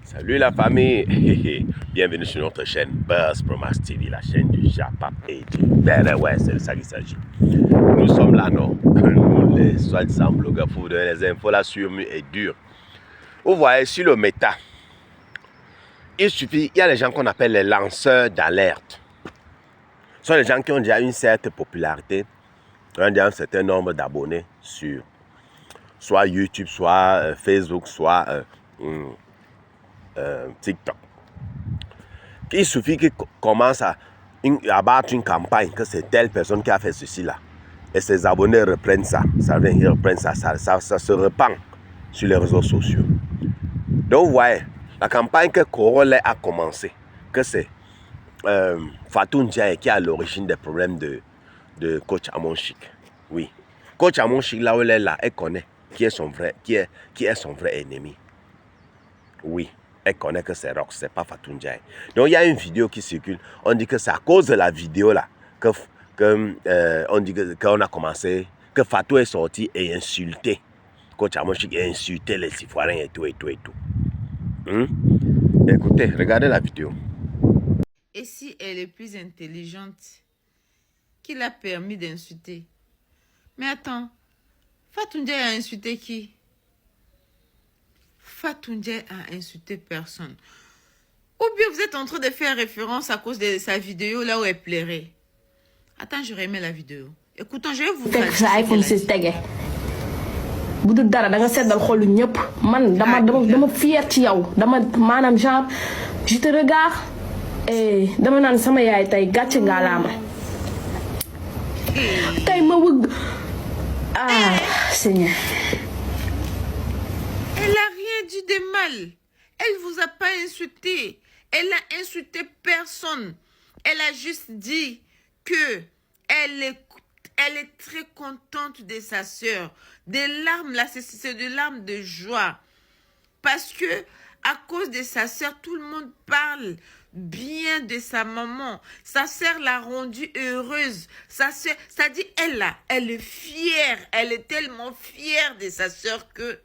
Salut la famille, bienvenue sur notre chaîne Buzz Promax TV, la chaîne du Japap et du ouais, c'est de ça qu'il s'agit. Nous sommes là, non? Nous, les soi-disant blogueurs, pour vous donner les infos là sur mûr et dur. Vous voyez, sur le méta, il y a les gens qu'on appelle les lanceurs d'alerte. Ce sont les gens qui ont déjà une certaine popularité, ont déjà un certain nombre d'abonnés sur soit YouTube, soit Facebook, soit TikTok. Il suffit qu'ils commencent à battre une campagne, que c'est telle personne qui a fait ceci là. Et ses abonnés reprennent ça. Ça vient, ils reprennent ça se répand sur les réseaux sociaux. Donc vous voyez, la campagne que Corolla a commencé, que c'est Fatou Ndiaye qui est à l'origine des problèmes de coach Amon Chic. Oui. Coach Amon Chic, là où elle est là, elle connaît qui est son vrai ennemi. Oui. Elle connaît que c'est Rox, c'est pas Fatou Ndiaye. Donc il y a une vidéo qui circule. On dit que c'est à cause de la vidéo là on dit qu'on a commencé, que Fatou est sorti et insulté. Coach Amon Chic a insulté les Ivoiriens et tout. Écoutez, regardez la vidéo. Et si elle est plus intelligente, qui l'a permis d'insulter? Mais attends, Fatou Ndiaye a insulté qui? Fatou Ndiaye a insulté personne. Ou bien vous êtes en train de faire référence à cause de sa vidéo là où elle plairait. Attends, je remets la vidéo. Écoutons, je vais vous dire. Sa iPhone 6 tege. Bu dul dara da nga sédal xolu ñëpp. Man dama fier ci yow. Manam genre je te regarde et dama nan sama yaay tay gatché ngalama. Tay ma wëgg. Ah, Seigneur. Elle n'a rien dit de mal. Elle vous a pas insulté. Elle n'a insulté personne. Elle a juste dit que elle est très contente de sa sœur. Des larmes là, c'est des larmes de joie. Parce que à cause de sa sœur, tout le monde parle bien de sa maman. Sa sœur l'a rendue heureuse. Sa sœur, ça dit elle est fière. Elle est tellement fière de sa sœur que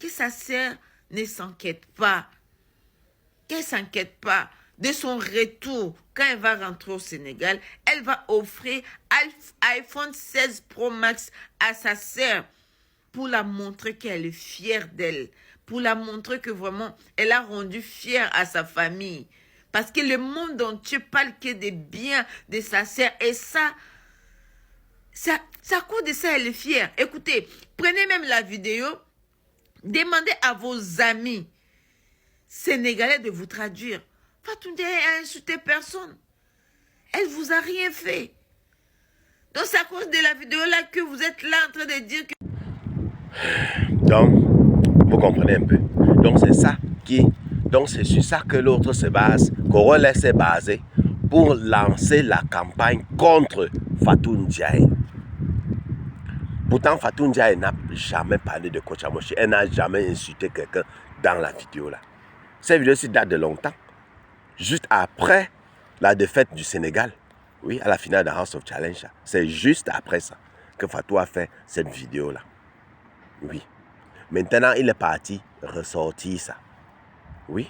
sa sœur ne s'inquiète pas. Qu'elle ne s'inquiète pas de son retour. Quand elle va rentrer au Sénégal, elle va offrir iPhone 16 Pro Max à sa sœur pour la montrer qu'elle est fière d'elle. Pour la montrer que vraiment, elle a rendu fière à sa famille. Parce que le monde entier parle que des biens de sa sœur. Et ça, à cause de ça, elle est fière. Écoutez, prenez même la vidéo. Demandez à vos amis sénégalais de vous traduire. Fatou Ndiaye a insulté personne. Elle vous a rien fait. Donc c'est à cause de la vidéo là que vous êtes là en train de dire que... Donc, vous comprenez un peu. Donc c'est sur ça que l'autre se base, Corolla s'est basé pour lancer la campagne contre Fatou Ndiaye. Pourtant, Fatou Ndiaye n'a jamais parlé de coach Amon Chic. Elle n'a jamais insulté quelqu'un dans la vidéo là. Cette vidéo-ci date de longtemps. Juste après la défaite du Sénégal. Oui, à la finale de House of Challenge. C'est juste après ça que Fatou a fait cette vidéo là. Oui. Maintenant, il est parti ressortir ça. Oui.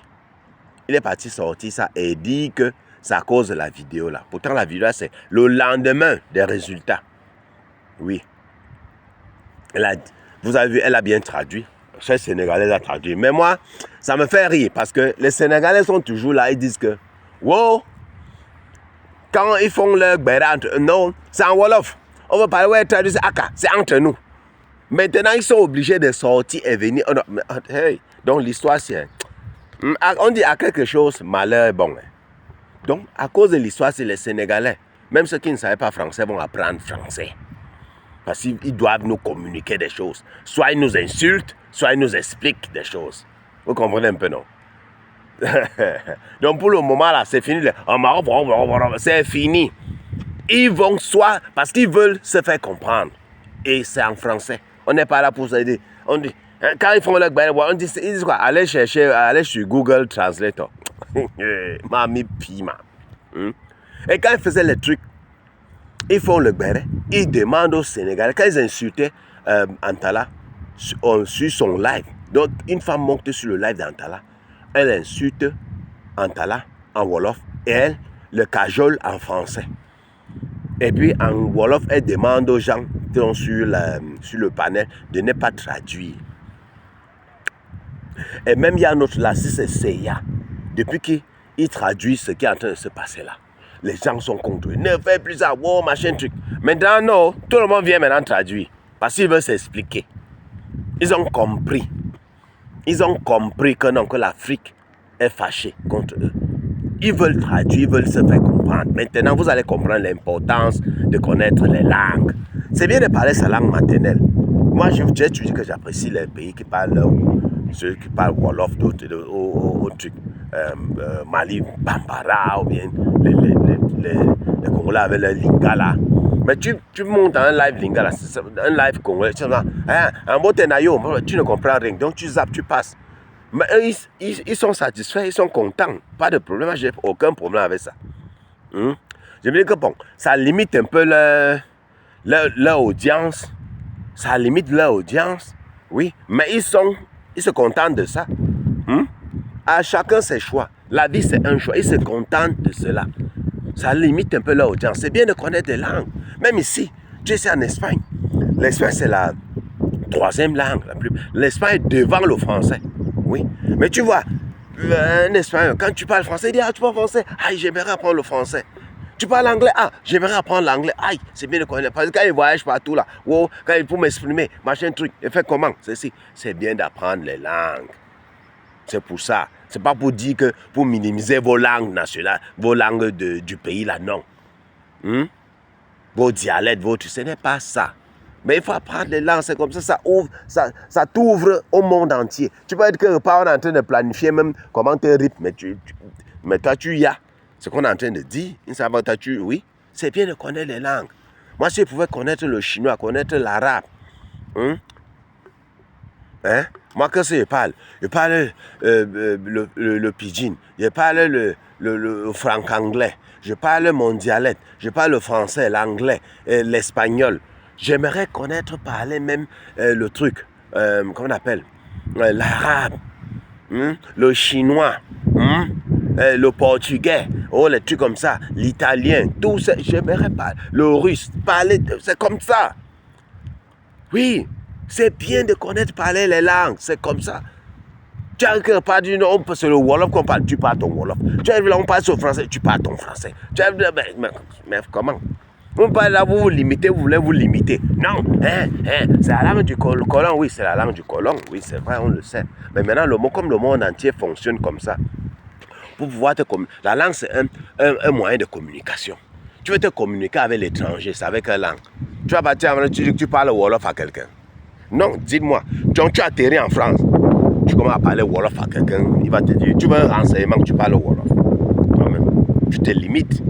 Il est parti sortir ça et dit que c'est à cause de la vidéo là. Pourtant, la vidéo là, c'est le lendemain des résultats. Oui. Vous avez vu, elle a bien traduit. Chez Sénégalais a traduit. Mais moi, ça me fait rire parce que les Sénégalais sont toujours là. Ils disent que, wow, quand ils font leur béra, non, c'est en Wolof. On va parler, ouais, traduire, c'est entre nous. Maintenant, ils sont obligés de sortir et venir. Hey, donc l'histoire, c'est... On dit à quelque chose, malheur est bon. Donc, à cause de l'histoire, c'est les Sénégalais. Même ceux qui ne savaient pas français vont apprendre français. Parce qu'ils doivent nous communiquer des choses. Soit ils nous insultent, soit ils nous expliquent des choses. Vous comprenez un peu, non? Donc pour le moment, là, c'est fini. C'est fini. Ils vont soit... Parce qu'ils veulent se faire comprendre. Et c'est en français. On n'est pas là pour s'aider. On dit... Quand ils font le on dit, ils disent quoi? Allez chercher, allez sur Google Translator. Mami Pima. Et quand ils faisaient les trucs, ils font le béret, ils demandent aux Sénégalais, quand ils insultaient Antala sur son live, donc une femme monte sur le live d'Antala, elle insulte en tala, en wolof, et elle le cajole en français. Et puis en wolof, elle demande aux gens qui sont sur le panel de ne pas traduire. Et même il y a un autre là, c'est Seiya. Depuis qu'il traduit ce qui est en train de se passer là, les gens sont contre. Ne fais plus ça, wow, machin truc. Maintenant, non, tout le monde vient maintenant traduire. Parce qu'ils veulent s'expliquer. Ils ont compris. Ils ont compris que non, que l'Afrique est fâchée contre eux. Ils veulent traduire, ils veulent se faire comprendre. Maintenant, vous allez comprendre l'importance de connaître les langues. C'est bien de parler sa langue maternelle. Moi, j'ai dit que j'apprécie les pays qui parlent, ceux qui parlent Wolof, d'autres, Mali, Bambara, ou bien les Congolais avec le Lingala. Mais tu montes dans un live Lingala, un live Congolais, tu ne comprends rien. Donc tu zappes, tu passes. Mais eux, ils sont satisfaits, ils sont contents. Pas de problème, j'ai aucun problème avec ça. Je me dis que bon, ça limite un peu leur audience. Ça limite leur audience, oui. Mais ils se contentent de ça. À chacun ses choix. La vie, c'est un choix. Ils se contentent de cela. Ça limite un peu leur audience. C'est bien de connaître des langues. Même ici, tu sais, en Espagne. L'espagne, c'est la 3e langue. L'espagne est devant le français. Oui. Mais tu vois, un Espagnol, quand tu parles français, il dit, ah, tu parles français? Aïe, j'aimerais apprendre le français. Tu parles anglais? Ah, j'aimerais apprendre l'anglais. Aïe, c'est bien de connaître. Parce que quand il voyage partout là, wow, quand il faut m'exprimer, machin truc, il fait comment? C'est bien d'apprendre les langues. C'est pour ça. C'est pas pour dire que, pour minimiser vos langues nationales, vos langues du pays là, non. Vos dialectes, ce n'est pas ça. Mais il faut apprendre les langues, c'est comme ça, ça t'ouvre au monde entier. Tu peux être quelque part en train de planifier même comment te rythme, mais toi tu y as. Ce qu'on est en train de dire, oui, c'est bien de connaître les langues. Moi, si je pouvais connaître le chinois, connaître l'arabe, moi, qu'est-ce que je parle? Je parle le pidgin, je parle le franc-anglais, je parle mon dialecte, je parle le français, l'anglais, l'espagnol. J'aimerais connaître, parler même le truc, comment on appelle, l'arabe, le chinois, le portugais, les trucs comme ça, l'italien, tout ça, j'aimerais parler, le russe, parler, c'est comme ça. Oui, c'est bien de connaître, parler les langues, c'est comme ça. Tu as quelque part dit non, c'est le Wolof qu'on parle, tu parles ton Wolof. Tu arrives là, on parle sur le français, tu parles ton français. Tu arrives là, mais comment? Vous parlez là, vous limitez, vous voulez vous limiter. Non, c'est la langue du colon, oui, c'est la langue du colon, oui, c'est vrai, on le sait. Mais maintenant, comme le monde entier fonctionne comme ça, pour pouvoir te communiquer, la langue, c'est un moyen de communication. Tu veux te communiquer avec l'étranger, c'est avec une langue. Tu vas partir, tu dis que tu parles Wolof à quelqu'un. Non, dites-moi, tu atterris en France, tu commences à parler Wolof à quelqu'un, il va te dire, tu veux un renseignement que tu parles Wolof. Toi-même, tu te limites.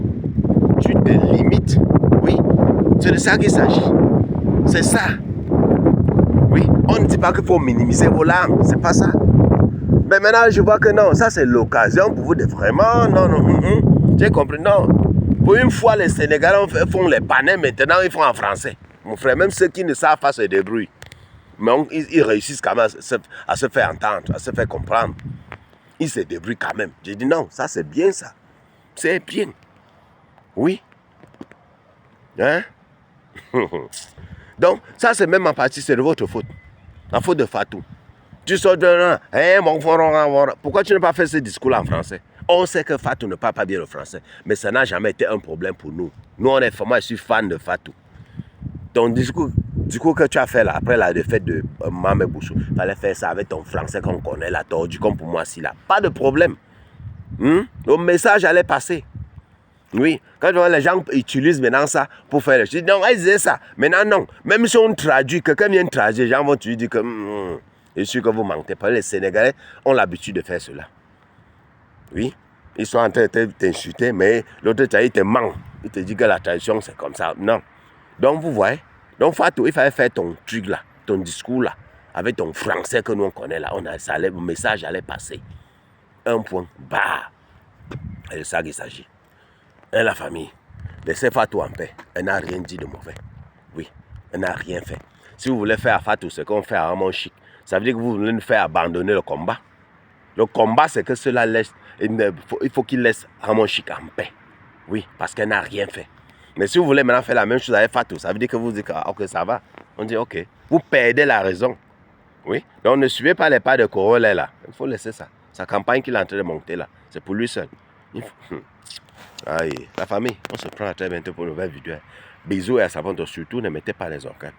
Tu te limites. Oui, c'est de ça qu'il s'agit. C'est ça. Oui, on ne dit pas qu'il faut minimiser vos langues, c'est pas ça. Mais maintenant, je vois que non, ça c'est l'occasion pour vous de vraiment, non, j'ai compris, non. Pour une fois, les Sénégalais font les panels, maintenant ils font en français. Mon frère, même ceux qui ne savent pas se débrouillent. Mais ils réussissent quand même à se faire entendre, à se faire comprendre. Ils se débrouillent quand même. J'ai dit non, ça c'est bien ça. C'est bien. Oui. Hein? Donc, ça c'est même en partie, c'est de votre faute. La faute de Fatou. Tu sors de là, pourquoi tu n'as pas fait ce discours-là en français? On sait que Fatou ne parle pas bien le français, mais ça n'a jamais été un problème pour nous. Nous, moi, je suis fan de Fatou. Ton discours que tu as fait là, après la défaite de Mamé Bouchou, il fallait faire ça avec ton français qu'on connaît, la tordu, comme pour moi, si là. Pas de problème. Le message allait passer. Oui, quand les gens utilisent maintenant ça pour faire les choses, non, ils disaient ça. Maintenant, non. Même si on traduit, quelqu'un vient traduire, les gens vont te dire que je suis sûr que vous mentez. Parce que les Sénégalais ont l'habitude de faire cela. Oui, ils sont en train de t'insulter, mais l'autre, il te ment. Il te dit que la tradition, c'est comme ça. Non. Donc, vous voyez, donc Fatou, il fallait faire ton truc là, ton discours là, avec ton français que nous on connaît là. Le message allait passer. Un point, bah. Et c'est ça qu'il s'agit. Et la famille, laissez Fatou en paix. Elle n'a rien dit de mauvais. Oui, elle n'a rien fait. Si vous voulez faire à Fatou ce qu'on fait à Ramon Chic, ça veut dire que vous voulez nous faire abandonner le combat. Le combat, c'est que cela laisse, il faut qu'il laisse Ramon Chic en paix. Oui, parce qu'elle n'a rien fait. Mais si vous voulez maintenant faire la même chose avec Fatou, ça veut dire que vous dites que, ok, ça va. On dit, ok, vous perdez la raison. Oui, donc ne suivez pas les pas de Corolla là. Il faut laisser ça. Sa campagne qu'il est en train de monter là, c'est pour lui seul. Aïe, la famille, on se prend à très bientôt pour une nouvelle vidéo. Bisous et à sa surtout ne mettez pas les organes.